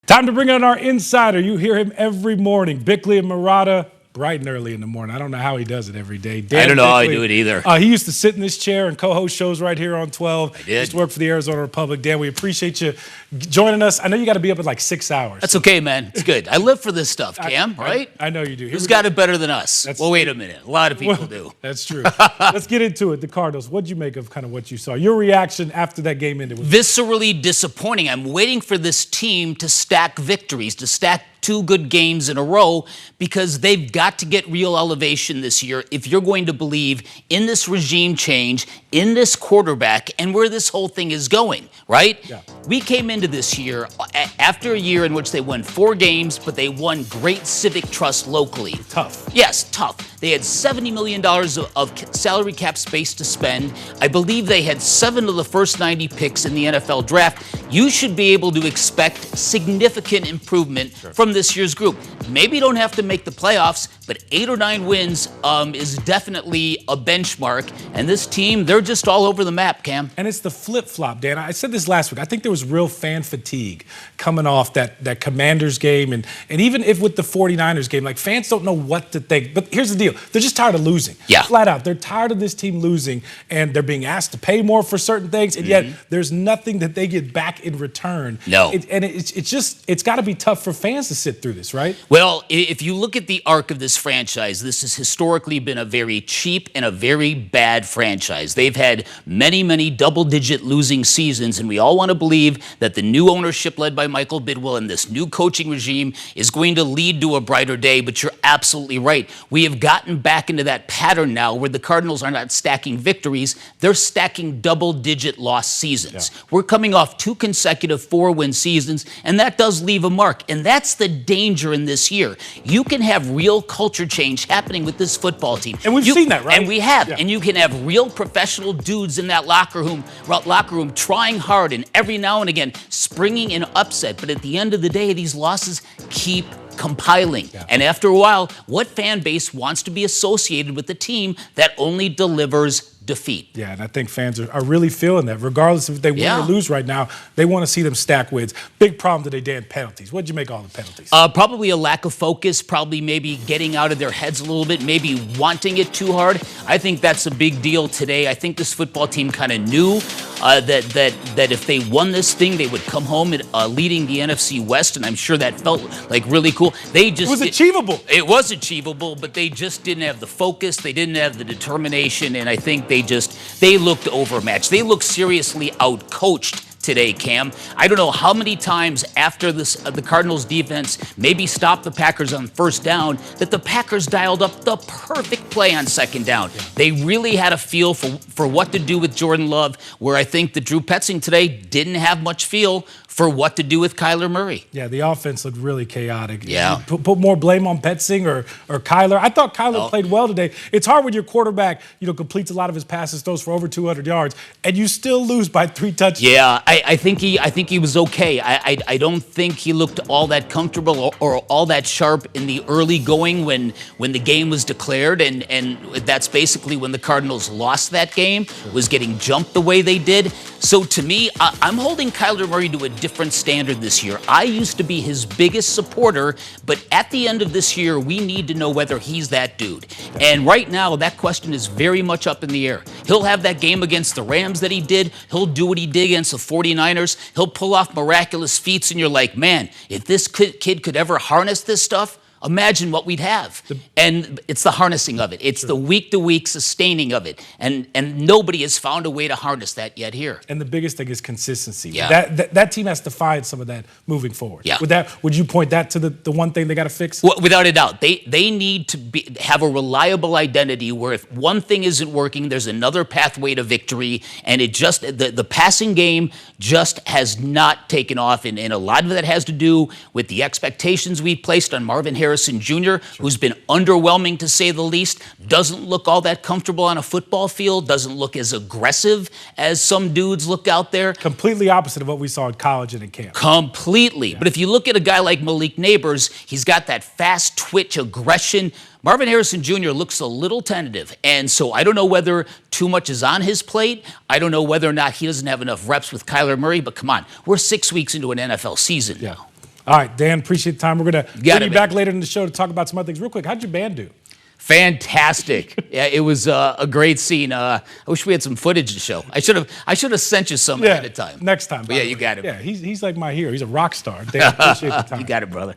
Time to bring on our insider. You hear him every morning. Bickley and Murata, bright and early in the morning. I don't know how he does it every day. Dan I don't know Bickley, how I do it either. He used to sit in this chair and co-host shows right here on 12. I did. Used to work for the Arizona Republic. Dan, we appreciate you joining us. I know you got to be up in like 6 hours. That's okay, man. It's good. I live for this stuff, Cam, right? I know you do. Who's got it better than us? Well, wait a minute. A lot of people do. That's true. Let's get into it. The Cardinals, what did you make of kind of what you saw? Your reaction after that game ended? Viscerally disappointing. I'm waiting for this team to stack victories, to stack 2 good games in a row, because they've got to get real elevation this year if you're going to believe in this regime change, in this quarterback, and where this whole thing is going, right? Yeah. We came into this year after a year in which they won 4 games, but they won great civic trust locally. Tough. Yes, tough. They had $70 million of salary cap space to spend. I believe they had 7 of the first 90 picks in the NFL draft. You should be able to expect significant improvement from this year's group. Maybe you don't have to make the playoffs, but 8 or 9 wins is definitely a benchmark. And this team, they're just all over the map, Cam. And it's the flip-flop, Dan. I said this last week. I think there was real fan fatigue coming off that Commanders game. And even if with the 49ers game, like fans don't know what to think. But here's the deal. They're just tired of losing. Yeah. Flat out. They're tired of this team losing, and they're being asked to pay more for certain things. And yet there's nothing that they get back in return. No. It's got to be tough for fans to sit through this, right? Well, if you look at the arc of this franchise, this has historically been a very cheap and a very bad franchise. They've had many, many double-digit losing seasons, and we all want to believe that the new ownership led by Michael Bidwill and this new coaching regime is going to lead to a brighter day, but you're absolutely right. We have gotten back into that pattern now where the Cardinals are not stacking victories, they're stacking double-digit loss seasons. Yeah. We're coming off 2 consecutive 4-win seasons, and that does leave a mark, and that's the danger in this year. You can have real culture change happening with this football team. And we've seen that, right? And we have. Yeah. And you can have real professional dudes in that locker room trying hard and every now and again springing an upset. But at the end of the day, these losses keep compiling. Yeah. And after a while, what fan base wants to be associated with a team that only delivers defeat? Yeah, and I think fans are really feeling that. Regardless if they win or lose right now, they want to see them stack wins. Big problem today, Dan, penalties. What did you make of all the penalties? Probably a lack of focus, probably maybe getting out of their heads a little bit, maybe wanting it too hard. I think that's a big deal today. I think this football team kind of knew that if they won this thing, they would come home leading the NFC West, and I'm sure that felt like really cool. It was achievable. It was achievable, but they just didn't have the focus. They didn't have the determination, and I think they looked overmatched. They looked seriously outcoached today, Cam. I don't know how many times after this the Cardinals defense maybe stopped the Packers on 1st down that the Packers dialed up the perfect play on 2nd down. Yeah. They really had a feel for what to do with Jordan Love, where I think that Drew Petzing today didn't have much feel for what to do with Kyler Murray. Yeah, the offense looked really chaotic. Yeah. Put more blame on Petzing or Kyler. I thought Kyler played well today. It's hard when your quarterback, completes a lot of his passes, throws for over 200 yards, and you still lose by 3 touchdowns. Yeah, I think he was okay. I don't think he looked all that comfortable or all that sharp in the early going when the game was declared, and that's basically when the Cardinals lost that game, was getting jumped the way they did. So to me, I'm holding Kyler Murray to a different standard this year. I used to be his biggest supporter, but at the end of this year, we need to know whether he's that dude. And right now, that question is very much up in the air. He'll have that game against the Rams that he did. He'll do what he did against the 49ers. He'll pull off miraculous feats, and you're like, man, if this kid could ever harness this stuff, imagine what we'd have. And it's the harnessing of it. It's the week-to-week sustaining of it. And nobody has found a way to harness that yet here. And the biggest thing is consistency. Yeah. That team has to find some of that moving forward. Yeah. Would you point that to the one thing they got to fix? Well, without a doubt. They need to have a reliable identity where if one thing isn't working, there's another pathway to victory. And it just the passing game just has not taken off. And a lot of that has to do with the expectations we placed on Marvin Harrison Jr., who's been underwhelming to say the least, doesn't look all that comfortable on a football field, doesn't look as aggressive as some dudes look out there. Completely opposite of what we saw in college and in camp. Completely. Yeah. But if you look at a guy like Malik Neighbors, he's got that fast twitch aggression. Marvin Harrison Jr. looks a little tentative, and so I don't know whether too much is on his plate. I don't know whether or not he doesn't have enough reps with Kyler Murray, but come on, we're 6 weeks into an NFL season now. All right, Dan, appreciate the time. We're going to bring got it, you man. back later in the show to talk about some other things. Real quick, how'd your band do? Fantastic. Yeah, it was a great scene. I wish we had some footage to show. I should have sent you some ahead of time. Next time. But yeah, you got it. Yeah, he's like my hero. He's a rock star. Dan, appreciate the time. You got it, brother.